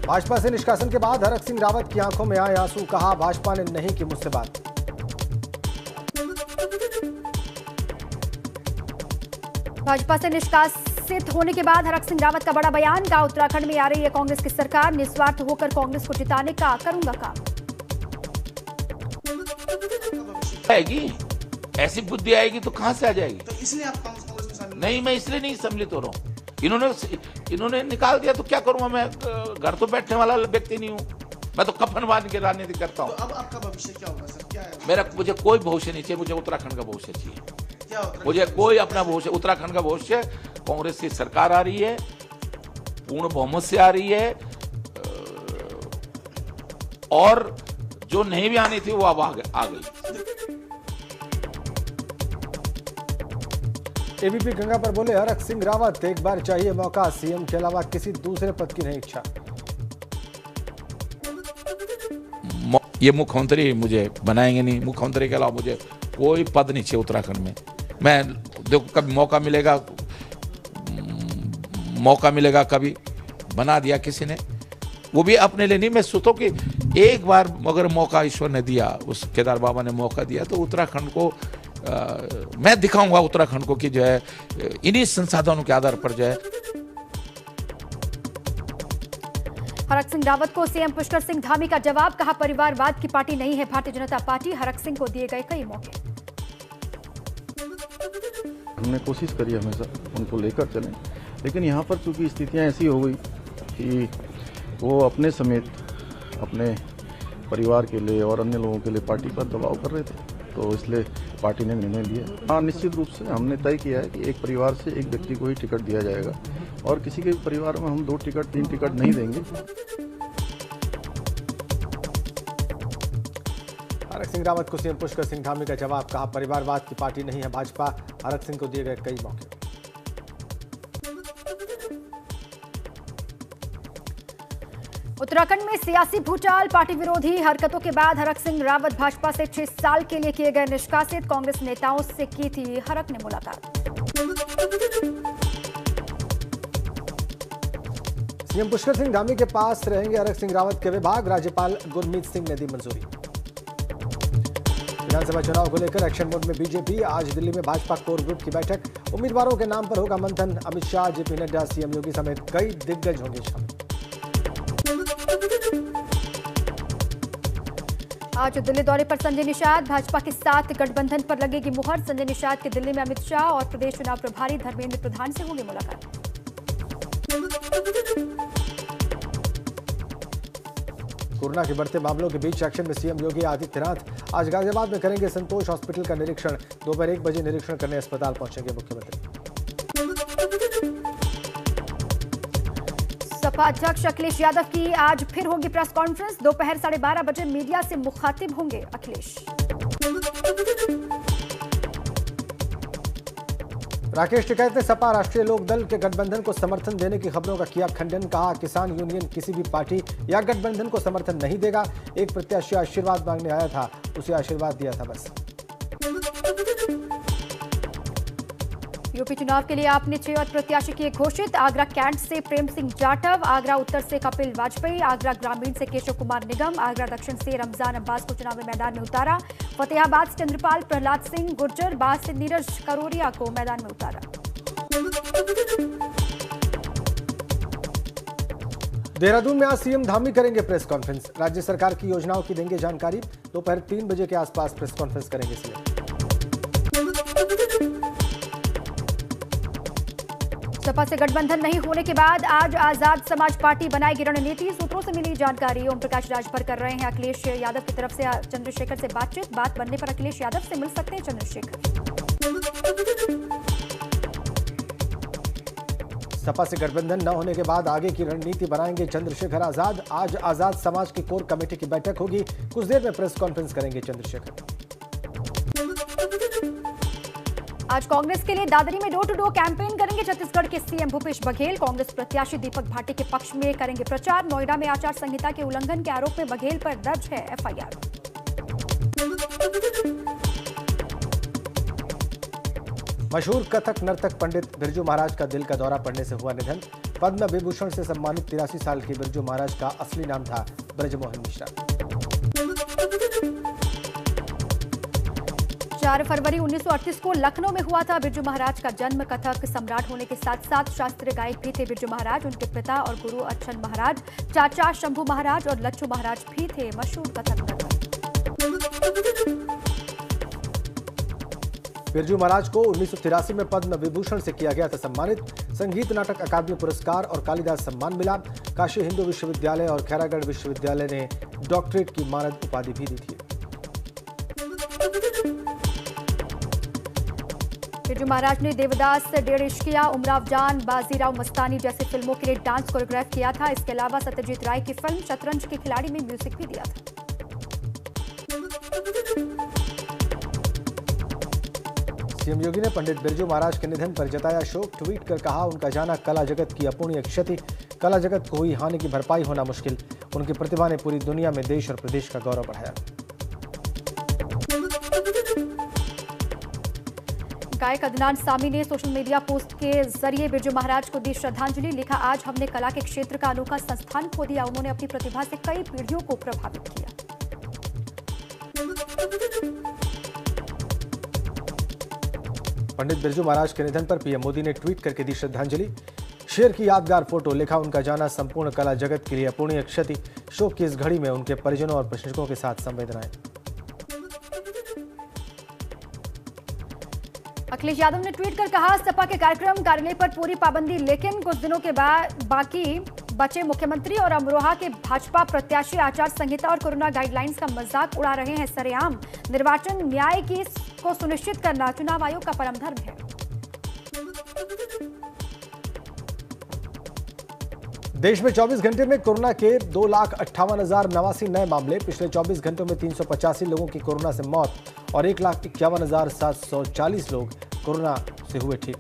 भाजपा से निष्कासन के बाद हरक सिंह रावत की आंखों में आए आंसू, कहा भाजपा ने नहीं की मुझसे बात। भाजपा से निष्कासित होने के बाद हरक सिंह रावत का बड़ा बयान, कहा उत्तराखंड में आ रही है कांग्रेस की सरकार, निस्वार्थ होकर कांग्रेस को जिताने का करूंगा काम। आएगी ऐसी बुद्धि आएगी तो कहां से आ जाएगी? तो इसलिए आप कांग्रेस में शामिल नहीं, मैं इसलिए नहीं सम्मिलित हो रहा हूँ। इन्होंने निकाल दिया तो क्या करूंगा मैं? घर तो बैठने वाला व्यक्ति नहीं हूँ मैं, तो कफन बांध के राजनीति करता हूँ। तो अब आपका भविष्य क्या होगा सर? क्या है? मुझे कोई भविष्य नहीं चाहिए, मुझे उत्तराखंड का भविष्य चाहिए। क्या उत्तराखंड? मुझे कोई अपना भविष्य, उत्तराखंड का भविष्य, कांग्रेस की सरकार आ रही है, पूर्ण बहुमत से आ रही है, और जो नहीं भी आनी थी वो अब आ गई। एबीपी गंगा पर बोले हरक सिंह रावत, एक बार चाहिए मौका, सीएम के अलावा किसी दूसरे पद की नहीं इच्छा। ये मुख्यमंत्री मुझे बनाएंगे नहीं, मुख्यमंत्री के अलावा मुझे कोई पद नहीं चाहिए उत्तराखंड में। मैं देखो कभी मौका मिलेगा कभी बना दिया किसी ने, वो भी अपने लिए नहीं। मैं सोचता हूँ कि एक बार अगर मौका ईश्वर ने दिया, उस केदार बाबा ने मौका दिया, तो उत्तराखंड को मैं दिखाऊंगा उत्तराखंड को कि जो है इन्हीं संसाधनों के आधार पर जो है। हरक सिंह रावत को सीएम पुष्कर सिंह धामी का जवाब, कहा परिवारवाद की पार्टी नहीं है भारतीय जनता पार्टी, हरक सिंह को दिए गए कई मौके। हमने कोशिश करी हमेशा उनको लेकर चलें, लेकिन यहाँ पर चूंकि स्थितियाँ ऐसी हो गई कि वो अपने समेत अपने परिवार के लिए और अन्य लोगों के लिए पार्टी पर दबाव कर रहे थे, तो इसलिए पार्टी ने निर्णय लिया। हाँ, निश्चित रूप से हमने तय किया है कि एक परिवार से एक व्यक्ति को ही टिकट दिया जाएगा और किसी के परिवार में हम 2 टिकट 3 टिकट नहीं देंगे। हरक सिंह रावत को सीएम पुष्कर सिंह धामी का जवाब, कहा परिवारवाद की पार्टी नहीं है भाजपा, हरक सिंह को दिए गए कई मौके। उत्तराखंड में सियासी भूचाल, पार्टी विरोधी हरकतों के बाद हरक सिंह रावत भाजपा से 6 साल के लिए किए गए निष्कासित, कांग्रेस नेताओं से की थी हरक ने मुलाकात। सीएम पुष्कर सिंह धामी के पास रहेंगे हरक सिंह रावत के विभाग, राज्यपाल गुरमीत सिंह ने दी मंजूरी। विधानसभा चुनाव को लेकर एक्शन मोड में बीजेपी, आज दिल्ली में भाजपा कोर ग्रुप की बैठक, उम्मीदवारों के नाम पर होगा मंथन, अमित शाह, जेपी नड्डा, सीएम योगी समेत कई दिग्गज होंगे शामिल। आज दिल्ली दौरे पर संजय निषाद, भाजपा के साथ गठबंधन पर लगेगी मुहर, संजय निषाद के दिल्ली में अमित शाह और प्रदेश चुनाव प्रभारी धर्मेंद्र प्रधान से होगी मुलाकात। कोरोना के बढ़ते मामलों के बीच एक्शन में सीएम योगी आदित्यनाथ आज गाजियाबाद में करेंगे संतोष हॉस्पिटल का निरीक्षण, दोपहर 1 बजे निरीक्षण करने अस्पताल पहुंचेंगे मुख्यमंत्री। सपा अध्यक्ष अखिलेश यादव की आज फिर होगी प्रेस कॉन्फ्रेंस, दोपहर 12:30 बजे मीडिया से मुखातिब होंगे अखिलेश। राकेश टिकैत ने सपा राष्ट्रीय लोकदल के गठबंधन को समर्थन देने की खबरों का किया खंडन, कहा किसान यूनियन किसी भी पार्टी या गठबंधन को समर्थन नहीं देगा, एक प्रत्याशी आशीर्वाद मांगने आया था, उसे आशीर्वाद दिया था बस। यूपी चुनाव के लिए आपने 6 और प्रत्याशी किए घोषित, आगरा कैंट से प्रेम सिंह जाटव, आगरा उत्तर से कपिल वाजपेयी, आगरा ग्रामीण से केशव कुमार निगम, आगरा दक्षिण से रमजान अब्बास को चुनावी मैदान में उतारा, फतेहाबाद से चंद्रपाल प्रहलाद सिंह गुर्जर, बास से नीरज करोरिया को मैदान में उतारा। देहरादून में आज सीएम धामी करेंगे प्रेस कॉन्फ्रेंस, राज्य सरकार की योजनाओं की देंगे जानकारी, दोपहर 3 बजे के आसपास प्रेस कॉन्फ्रेंस करेंगे सीएम। सपा से गठबंधन नहीं होने के बाद आज आजाद समाज पार्टी बनाएगी रणनीति, सूत्रों से मिली जानकारी, ओम प्रकाश राजभर कर रहे हैं अखिलेश यादव की तरफ से चंद्रशेखर से बातचीत, बात बनने पर अखिलेश यादव से मिल सकते हैं चंद्रशेखर। सपा से गठबंधन न होने के बाद आगे की रणनीति बनाएंगे चंद्रशेखर आजाद, आज आजाद समाज की कोर कमेटी की बैठक होगी, कुछ देर में प्रेस कॉन्फ्रेंस करेंगे चंद्रशेखर। आज कांग्रेस के लिए दादरी में डोर टू डोर कैंपेन करेंगे छत्तीसगढ़ के सीएम भूपेश बघेल, कांग्रेस प्रत्याशी दीपक भाटी के पक्ष में करेंगे प्रचार, नोएडा में आचार संहिता के उल्लंघन के आरोप में बघेल पर दर्ज है एफआईआर। मशहूर कथक नर्तक पंडित बिरजू महाराज का दिल का दौरा पड़ने से हुआ निधन। पद्म विभूषण से सम्मानित 83 साल के बिरजू महाराज का असली नाम था ब्रजमोहन मिश्रा। 4 फरवरी 1938 को लखनऊ में हुआ था बिरजू महाराज का जन्म। कथक सम्राट होने के साथ साथ शास्त्रीय गायक भी थे बिरजू महाराज। उनके पिता और गुरु अच्छन महाराज, चाचा शंभू महाराज और लच्छू महाराज भी थे मशहूर कथक नर्तक। बिरजू महाराज को 1983 में पद्म विभूषण से किया गया था सम्मानित। संगीत नाटक अकादमी पुरस्कार और कालिदास सम्मान मिला। काशी हिंदू विश्वविद्यालय और खैरागढ़ विश्वविद्यालय ने डॉक्टरेट की मानद उपाधि भी दी थी। बिरजू महाराज ने देवदास, डेढ़ इश्किया, उमराव जान, बाजीराव मस्तानी जैसी फिल्मों के लिए डांस कोरियोग्राफ किया था। इसके अलावा सत्यजीत राय की फिल्म शतरंज के खिलाड़ी में म्यूजिक भी दिया था। सीएम योगी ने पंडित बिरजू महाराज के निधन पर जताया शोक। ट्वीट कर कहा, उनका जाना कला जगत की अपूर्णीय क्षति। कला जगत को हुई हानि की भरपाई होना मुश्किल। उनकी प्रतिभा ने पूरी दुनिया में देश और प्रदेश का गौरव बढ़ाया। गायक अदनान सामी ने सोशल मीडिया पोस्ट के जरिए बिरजू महाराज को दी श्रद्धांजलि। लिखा, आज हमने कला के क्षेत्र का अनोखा संस्थान खो दिया। उन्होंने अपनी प्रतिभा से कई पीढ़ियों को प्रभावित किया। पंडित बिरजू महाराज के निधन पर पीएम मोदी ने ट्वीट करके दी श्रद्धांजलि। शेयर की यादगार फोटो। लिखा, उनका जाना संपूर्ण कला जगत के लिए अपूर्णीय क्षति। शोक की इस घड़ी में उनके परिजनों और प्रशंसकों के साथ संवेदनाएं। अखिलेश यादव ने ट्वीट कर कहा, सपा के कार्यक्रम कार्यालय पर पूरी पाबंदी, लेकिन कुछ दिनों के बाद बाकी बचे मुख्यमंत्री और अमरोहा के भाजपा प्रत्याशी आचार संहिता और कोरोना गाइडलाइंस का मजाक उड़ा रहे हैं सरेआम। निर्वाचन न्याय को सुनिश्चित करना चुनाव आयोग का परम धर्म है। देश में 24 घंटे में कोरोना के 2,58,089 नए मामले। पिछले 24 घंटों में 385 लोगों की कोरोना से मौत और 1,51,740 लोग कोरोना से हुए ठीक।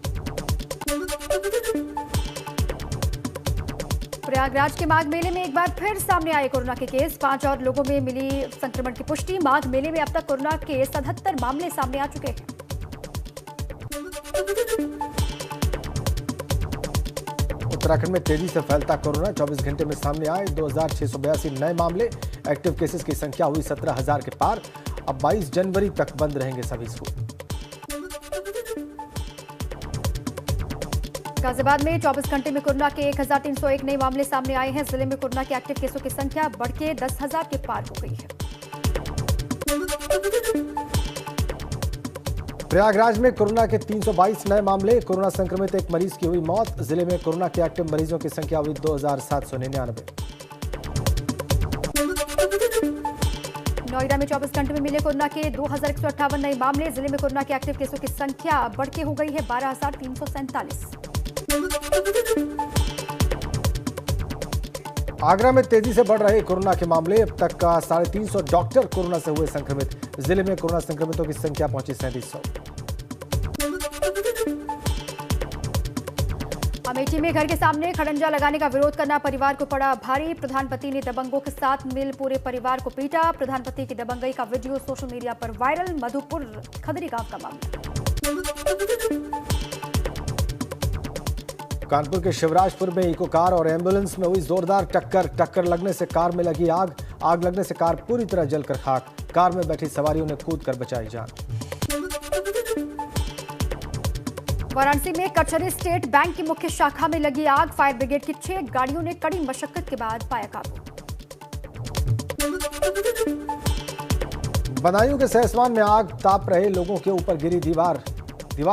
प्रयागराज के माघ मेले में एक बार फिर सामने आए कोरोना के केस। 5 और लोगों में मिली संक्रमण की पुष्टि। माघ मेले में अब तक कोरोना के 77 मामले सामने आ चुके हैं। उत्तराखंड में तेजी से फैलता कोरोना। 24 घंटे में सामने आए 2,682 नए मामले। एक्टिव केसेस की संख्या हुई 17,000 के पार। अब 22 जनवरी तक बंद रहेंगे सभी स्कूल। गाजियाबाद में 24 घंटे में कोरोना के 1,301 नए मामले सामने आए हैं। जिले में कोरोना के एक्टिव केसों की संख्या बढ़ के 10,000 के पार हो गई है। प्रयागराज में कोरोना के 322 नए मामले। कोरोना संक्रमित एक मरीज की हुई मौत। जिले में कोरोना के एक्टिव मरीजों की संख्या हुई 2,799। नोएडा में 24 घंटे में मिले कोरोना के 2,158 नए मामले। जिले में कोरोना के एक्टिव केसों की संख्या बढ़ के हो गई है 12,347। आगरा में तेजी से बढ़ रहे कोरोना के मामले। अब तक का 350 डॉक्टर कोरोना से हुए संक्रमित। जिले में कोरोना संक्रमितों की संख्या पहुंची 3700। अमेठी में घर के सामने खड़ंजा लगाने का विरोध करना परिवार को पड़ा भारी। प्रधानपति ने दबंगों के साथ मिल पूरे परिवार को पीटा। प्रधानपति की दबंगई का वीडियो सोशल मीडिया पर वायरल। मधुपुर खदरी गांव का मामला। कानपुर के शिवराजपुर में इको कार और एम्बुलेंस में हुई जोरदार टक्कर लगने से कार में लगी आग लगने से कार पूरी तरह जलकर खाक। कार में बैठी सवारियों ने कूदकर बचाई जान। वाराणसी में कचहरी स्टेट बैंक की मुख्य शाखा में लगी आग। फायर ब्रिगेड की 6 गाड़ियों ने कड़ी मशक्कत के बाद पाया काबू। बदायूं के सहसवान में आग ताप रहे लोगों के ऊपर गिरी दीवार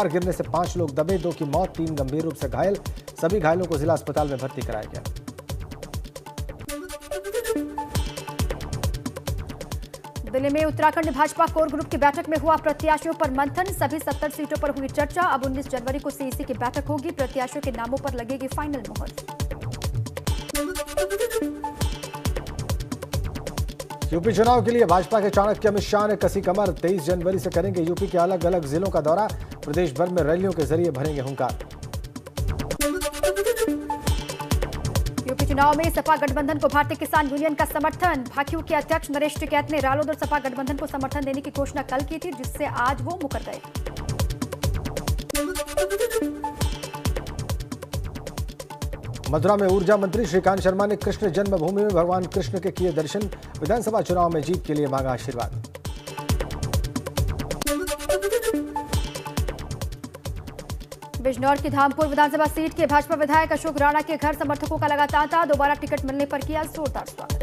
गिरने से 5 लोग दबे। 2 की मौत, 3 गंभीर रूप से घायल। सभी घायलों को जिला अस्पताल में भर्ती कराया गया। दिल्ली में उत्तराखंड भाजपा कोर ग्रुप की बैठक में हुआ प्रत्याशियों पर मंथन। सभी 70 सीटों पर हुई चर्चा। अब 19 जनवरी को सीईसी की बैठक होगी। प्रत्याशियों के नामों पर लगेगी फाइनल मोहर। यूपी चुनाव के लिए भाजपा के चाणक्य अमित शाह ने कसी कमर। 23 जनवरी से करेंगे यूपी के अलग अलग जिलों का दौरा। प्रदेश भर में रैलियों के जरिए भरेंगे हुंकार। यूपी चुनाव में सपा गठबंधन को भारतीय किसान यूनियन का समर्थन। भाकियू के अध्यक्ष नरेश टिकैत ने रालोद और सपा गठबंधन को समर्थन देने की घोषणा कल की थी, जिससे आज वो मुकर गए। मथुरा में ऊर्जा मंत्री श्रीकांत शर्मा ने कृष्ण जन्मभूमि में भगवान कृष्ण के किए दर्शन। विधानसभा चुनाव में जीत के लिए मांगा आशीर्वाद। बिजनौर की धामपुर विधानसभा सीट के भाजपा विधायक अशोक राणा के घर समर्थकों का लगा तांता। दोबारा टिकट मिलने पर किया जोरदार स्वागत।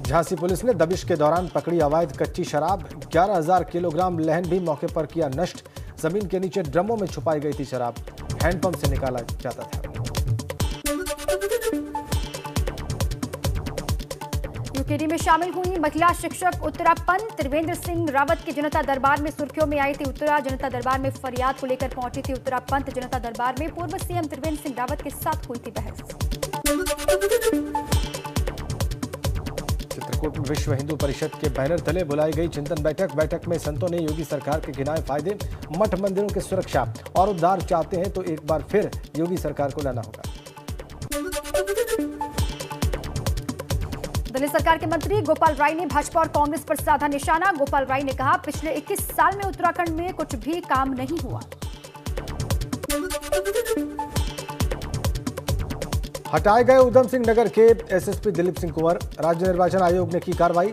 झांसी पुलिस ने दबिश के दौरान पकड़ी अवैध कच्ची शराब। 11,000 किलोग्राम लहन भी मौके पर किया नष्ट। जमीन के नीचे ड्रमों में छुपाई गई थी शराब। हैंडपंप से निकाला जाता था। यूकेडी में शामिल हुई महिला शिक्षक उत्तरा पंत। त्रिवेंद्र सिंह रावत की जनता दरबार में सुर्खियों में आई थी उत्तरा। जनता दरबार में फरियाद को लेकर पहुंची थी उत्तरा पंत। जनता दरबार में पूर्व सीएम त्रिवेंद्र सिंह रावत के साथ हुई थी बहस। चित्रकूट में विश्व हिंदू परिषद के बैनर तले बुलाई गई चिंतन बैठक। बैठक में संतों ने योगी सरकार के गिनाए फायदे। मठ मंदिरों की सुरक्षा और उद्धार चाहते हैं तो एक बार फिर योगी सरकार को लाना होगा। दिल्ली सरकार के मंत्री गोपाल राय ने भाजपा और कांग्रेस पर साधा निशाना। गोपाल राय ने कहा, पिछले 21 साल में उत्तराखंड में कुछ भी काम नहीं हुआ। हटाए गए उधम सिंह नगर के एसएसपी दिलीप सिंह कुंवर। राज्य निर्वाचन आयोग ने की कार्रवाई।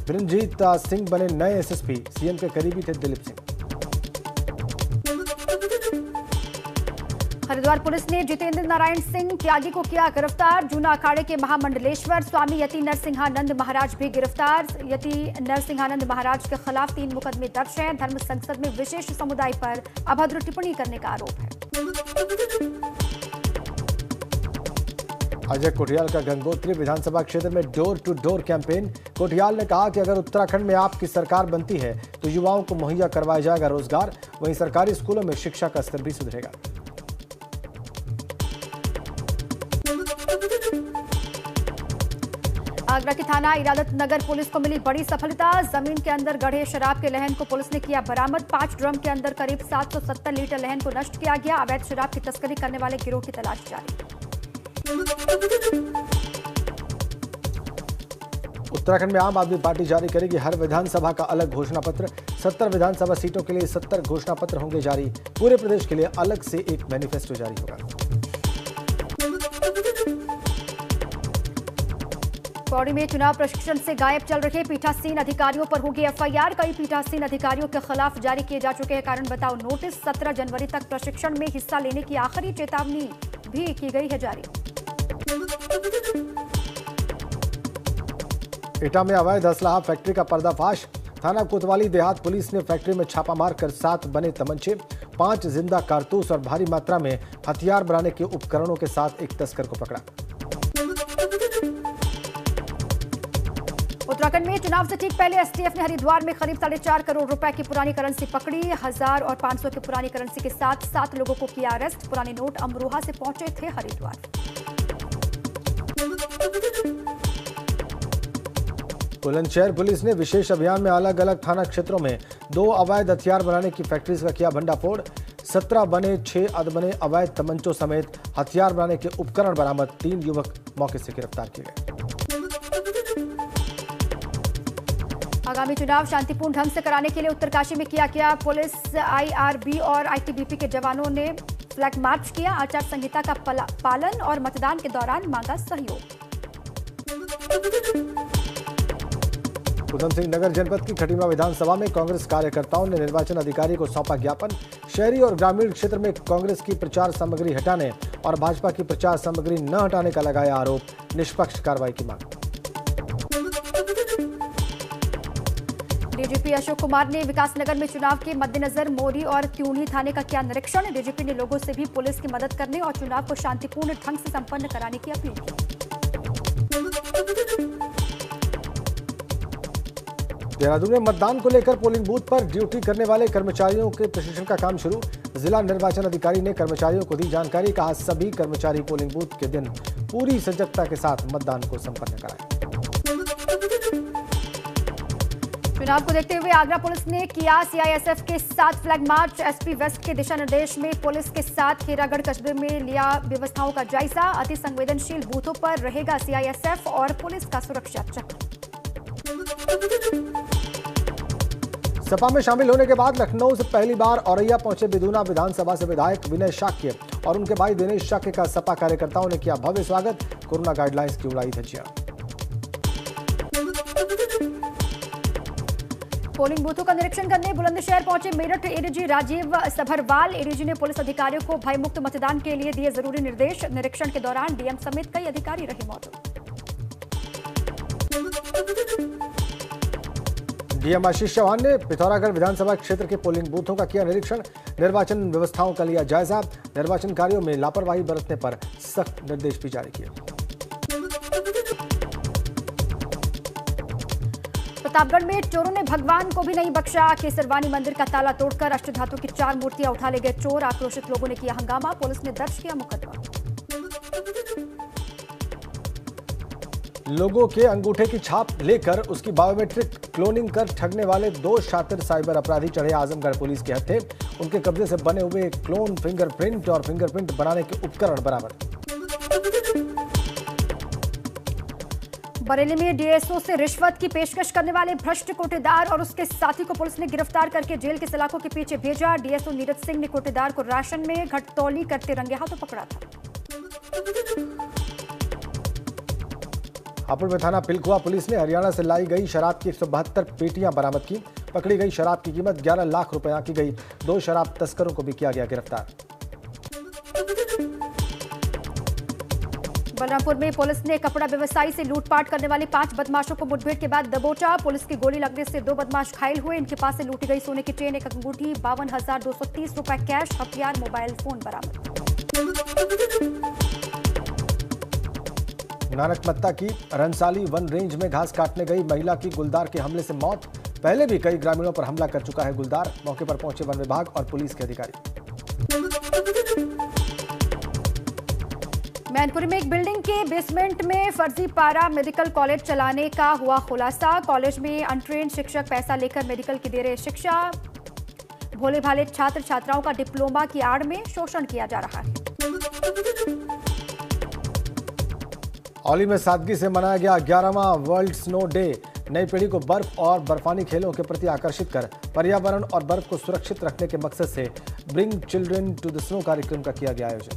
बिरंजीत सिंह बने नए एसएसपी। सीएम के करीबी थे दिलीप सिंह। हरिद्वार पुलिस ने जितेंद्र नारायण सिंह त्यागी को किया गिरफ्तार। जूना अखाड़े के महामंडलेश्वर स्वामी यति नरसिंहानंद महाराज भी गिरफ्तार। यति नरसिंहानंद महाराज के खिलाफ 3 मुकदमे दर्ज हैं। धर्म संसद में विशेष समुदाय पर अभद्र टिप्पणी करने का आरोप है। अजय कोठियाल का गंगोत्री विधानसभा क्षेत्र में door to door campaign. Kothiyal ने कहा कि अगर उत्तराखंड में आपकी सरकार बनती है तो युवाओं को मुहैया करवाया जाएगा रोजगार। वहीं सरकारी स्कूलों में शिक्षा का स्तर भी सुधरेगा। आगरा की थाना इरादत नगर पुलिस को मिली बड़ी सफलता। जमीन के अंदर गढ़े शराब के लहन को पुलिस ने किया बरामद। 5 ड्रम के अंदर करीब 770 लीटर लहन को नष्ट किया गया। अवैध शराब की तस्करी करने वाले गिरोह की तलाश जारी। उत्तराखंड में आम आदमी पार्टी जारी करेगी हर विधानसभा का अलग घोषणा पत्र। 70 विधानसभा सीटों के लिए 70 घोषणा पत्र होंगे जारी। पूरे प्रदेश के लिए अलग से एक मैनिफेस्टो जारी होगा। पौड़ी में चुनाव प्रशिक्षण से गायब चल रहे पीठासीन अधिकारियों पर होगी एफआईआर। कई पीठासीन अधिकारियों के खिलाफ जारी किए जा चुके हैं कारण बताओ नोटिस। 17 जनवरी तक प्रशिक्षण में हिस्सा लेने की आखिरी चेतावनी भी की गई है जारी। एटा में अवैध असलाह फैक्ट्री का पर्दाफाश। थाना कोतवाली देहात पुलिस ने फैक्ट्री में छापा मारकर 7 बने तमंचे, 5 जिंदा कारतूस और भारी मात्रा में हथियार बनाने के उपकरणों के साथ एक तस्कर को पकड़ा। उत्तराखंड में चुनाव से ठीक पहले एसटीएफ ने हरिद्वार में करीब 4.5 करोड़ रुपए की पुरानी करेंसी पकड़ी। 1000 और 500 की पुरानी करेंसी के साथ 7 लोगों को किया अरेस्ट। पुराने नोट अमरोहा से पहुंचे थे हरिद्वार। बुलंदशहर पुलिस ने विशेष अभियान में अलग अलग थाना क्षेत्रों में 2 अवैध हथियार बनाने की फैक्ट्रीज का किया भंडाफोड़। 17 बने 6 अधबने अवैध तमंचों समेत हथियार बनाने के उपकरण बरामद। 3 युवक मौके से गिरफ्तार किए गए। आगामी चुनाव शांतिपूर्ण ढंग से कराने के लिए उत्तरकाशी में किया गया पुलिस, आईआरबी और आईटीबीपी के जवानों ने फ्लैग मार्च किया। आचार संहिता का पालन और मतदान के दौरान मांगा सहयोग। उधम सिंह नगर जनपद की खटीमा विधानसभा में कांग्रेस कार्यकर्ताओं ने निर्वाचन अधिकारी को सौंपा ज्ञापन। शहरी और ग्रामीण क्षेत्र में कांग्रेस की प्रचार सामग्री हटाने और भाजपा की प्रचार सामग्री न हटाने का लगाया आरोप। निष्पक्ष कार्रवाई की मांग। डीजीपी अशोक कुमार ने विकासनगर में चुनाव के मद्देनजर मोरी और त्यूनी थाने का किया निरीक्षण। डीजीपी ने लोगों से भी पुलिस की मदद करने और चुनाव को शांतिपूर्ण ढंग से संपन्न कराने की अपील की। देहरादून में मतदान को लेकर पोलिंग बूथ पर ड्यूटी करने वाले कर्मचारियों के प्रशिक्षण का काम शुरू। जिला निर्वाचन अधिकारी ने कर्मचारियों को दी जानकारी। कहा सभी कर्मचारी पोलिंग बूथ के दिन पूरी सजगता के साथ मतदान को संपन्न कराएं। चुनाव को देखते हुए आगरा पुलिस ने किया सीआईएसएफ के साथ फ्लैग मार्च। एसपी वेस्ट के दिशा निर्देश में पुलिस के साथ खेरागढ़ कस्बे में लिया व्यवस्थाओं का जायजा। अति संवेदनशील बूथों पर रहेगा सीआईएसएफ और पुलिस का सुरक्षा चक्र। सपा में शामिल होने के बाद लखनऊ से पहली बार औरैया पहुंचे बिदूना विधानसभा से विधायक विनय शाक्य और उनके भाई दिनेश शाक्य का सपा कार्यकर्ताओं ने किया भव्य स्वागत। कोरोना गाइडलाइंस की उड़ाई धज्जियां। पोलिंग बूथों का निरीक्षण करने बुलंदशहर पहुंचे मेरठ एडीजी राजीव सभरवाल। एडीजी ने पुलिस अधिकारियों को भयमुक्त मतदान के लिए दिए जरूरी निर्देश। निरीक्षण के दौरान डीएम समेत कई अधिकारी रहे मौजूद। डीएम आशीष चौहान ने पिथौरागढ़ विधानसभा क्षेत्र के पोलिंग बूथों का किया निरीक्षण। निर्वाचन व्यवस्थाओं का लिया जायजा। निर्वाचन कार्यों में लापरवाही बरतने पर सख्त निर्देश भी जारी किए। प्रतापगढ़ में चोरों ने भगवान को भी नहीं बख्शा। केसरवानी मंदिर का ताला तोड़कर अष्टधातु की 4 मूर्तियां उठा ले गए चोर। आक्रोशित लोगों ने किया हंगामा। पुलिस ने दर्ज किया मुकदमा। लोगों के अंगूठे की छाप लेकर उसकी बायोमेट्रिक क्लोनिंग कर ठगने वाले 2 शातिर साइबर अपराधी चढ़े आजमगढ़ पुलिस के हत्थे। उनके कब्जे से बने हुए क्लोन फिंगरप्रिंट और फिंगरप्रिंट बनाने के उपकरण बरामद। बरेली में डीएसओ से रिश्वत की पेशकश करने वाले भ्रष्ट कोटेदार और उसके साथी को पुलिस ने गिरफ्तार करके जेल के सलाखों के पीछे भेजा। डीएसओ नीरज सिंह ने कोटेदार को राशन में घटतौली करते रंगे हाथों पकड़ा था। हापुड़ में थाना पिलखुआ पुलिस ने हरियाणा से लाई गई शराब की 172 पेटियां बरामद की। पकड़ी गई शराब की कीमत 11 लाख रुपए आंकी गई। 2 शराब तस्करों को भी किया गया गिरफ्तार। बलरामपुर में पुलिस ने कपड़ा व्यवसायी से लूटपाट करने वाले 5 बदमाशों को मुठभेड़ के बाद दबोचा। पुलिस की गोली लगने से 2 बदमाश घायल हुए। इनके पास से लूटी गई सोने की चेन, एक अंगूठी, 52,230 रुपए कैश, हथियार, मोबाइल फोन बरामद। नानकमत्ता की रनसाली वन रेंज में घास काटने गई महिला की गुलदार के हमले से मौत। पहले भी कई ग्रामीणों पर हमला कर चुका है गुलदार। मौके पर पहुंचे वन विभाग और पुलिस के अधिकारी। मैनपुरी में एक बिल्डिंग के बेसमेंट में फर्जी पारा मेडिकल कॉलेज चलाने का हुआ खुलासा। कॉलेज में अनट्रेन्ड शिक्षक पैसा लेकर मेडिकल की दे रहे शिक्षा। भोले भाले छात्र छात्राओं का डिप्लोमा की आड़ में शोषण किया जा रहा है। औली में सादगी से मनाया गया 11वां वर्ल्ड स्नो डे। नई पीढ़ी को बर्फ और बर्फानी खेलों के प्रति आकर्षित कर पर्यावरण और बर्फ को सुरक्षित रखने के मकसद से bring children to the snow कार्यक्रम का किया गया आयोजन।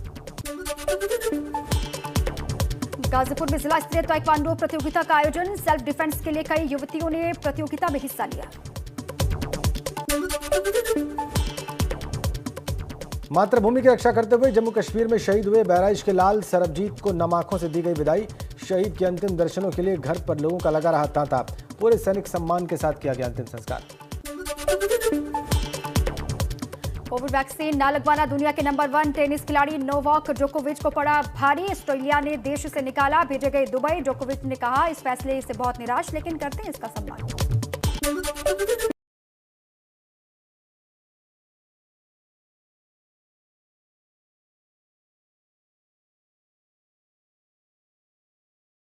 गाजीपुर में जिला स्तरीय ताइक्वांडो प्रतियोगिता का आयोजन। सेल्फ डिफेंस के लिए कई युवतियों ने प्रतियोगिता में हिस्सा लिया। मातृभूमि की रक्षा करते हुए जम्मू कश्मीर में शहीद हुए बहराइच के लाल सरबजीत को नम आंखों से दी गई विदाई। शहीद के अंतिम दर्शनों के लिए घर पर लोगों का लगा रहा तांता। पूरे सैनिक सम्मान के साथ किया गया अंतिम संस्कार। कोविड वैक्सीन न लगवाना दुनिया के नंबर 1 टेनिस खिलाड़ी नोवाक जोकोविच को पड़ा भारी। ऑस्ट्रेलिया ने देश से निकाला, भेजे गए दुबई। जोकोविच ने कहा, इस फैसले से बहुत निराश, लेकिन करते हैं इसका सम्मान।